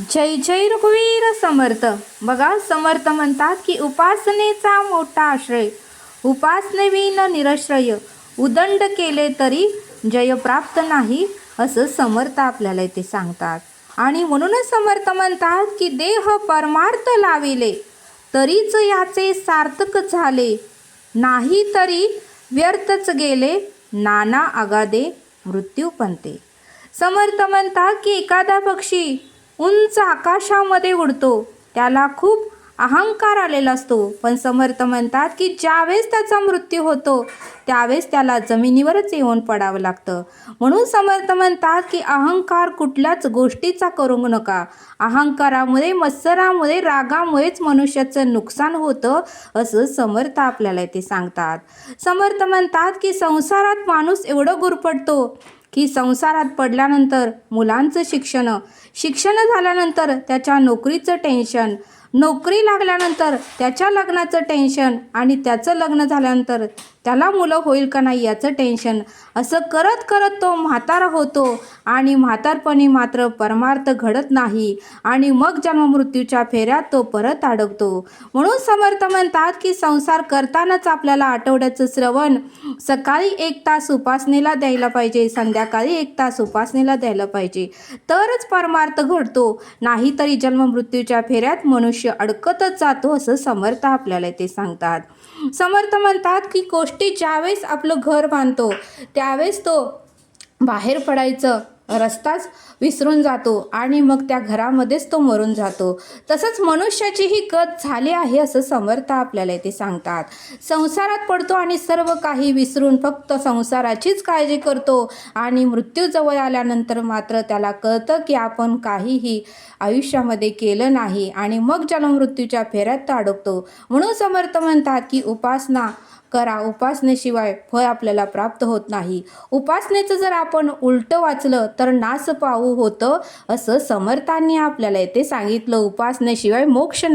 जय जय रघुवीर समर्थ. बघा, समर्थ म्हणतात की उपासनेचा मोठा आश्रय, उपासनेविन निरश्रय, उदंड केले तरी जय प्राप्त नाही, असं समर्थ आपल्याला इथे सांगतात. आणि म्हणूनच समर्थ म्हणतात की देह परमार्थ लाविले तरीच याचे सार्थक झाले, नाही तरी व्यर्थच गेले, नाना अगाधे मृत्यू पंते. समर्थ म्हणतात की एखादा पक्षी उंच आकाशामध्ये उडतो, त्याला खूप अहंकार आलेला असतो, पण समर्थ म्हणतात की ज्यावेळेस त्याचा मृत्यू होतो त्यावेळेस त्याला जमिनीवरच येऊन पडावं लागतं. म्हणून समर्थ म्हणतात की अहंकार कुठल्याच गोष्टीचा करू नका. अहंकारामुळे, मत्सरामुळे, रागामुळेच मनुष्याचं नुकसान होतं, असं समर्थ आपल्याला इथे सांगतात. समर्थ म्हणतात की संसारात माणूस एवढं गुरफटतो की संसारात पडल्यानंतर मुलांचं शिक्षण झाल्यानंतर त्याच्या नोकरीचं टेन्शन, नोकरी लागल्यानंतर त्याच्या लग्नाचं टेन्शन, आणि त्याचं लग्न झाल्यानंतर त्याला मुलं होईल का नाही याचं टेन्शन. असं करत करत तो म्हातारा होतो आणि म्हातारपणी मात्र परमार्थ घडत नाही, आणि मग जन्ममृत्यूच्या फेऱ्यात तो परत अडकतो. म्हणून समर्थ म्हणतात की संसार करतानाच आपल्याला आठवड्याचं श्रवण सकाळी 1 तास उपासनेला द्यायला पाहिजे, संध्याकाळी 1 तास उपासनेला द्यायला पाहिजे, तरच परमार्थ घडतो. नाहीतरी जन्ममृत्यूच्या फेऱ्यात मनुष्य अडकतच जातो, असं समर्थ आपल्याला ते सांगतात. समर्थ म्हणतात की गोष्टी ज्यावेळेस आपलं घर बांधतो त्यावेळेस तो बाहेर पडायचं रस्ताच विसरून जातो आणि मग त्या घरामध्येच तो मरून जातो. तसंच मनुष्याची ही गत झाली आहे, असं समर्थ आपल्याला इथे सांगतात. संसारात पडतो आणि सर्व काही विसरून फक्त संसाराचीच काळजी करतो, आणि मृत्यू जवळ आल्यानंतर मात्र त्याला कळतं की आपण काहीही आयुष्यामध्ये केलं नाही, आणि मग जन्ममृत्यूच्या फेऱ्यात तो अडकतो. म्हणून समर्थ म्हणतात की उपासना करा, उपासनेशिवाय फळ आपल्याला प्राप्त होत नाही. उपासनेचं जर आपण उलटं वाचलं तर नास पाहू होतं, असं समर्थांनी आपल्याला येथे सांगितलं. उपासनेशिवाय मोक्ष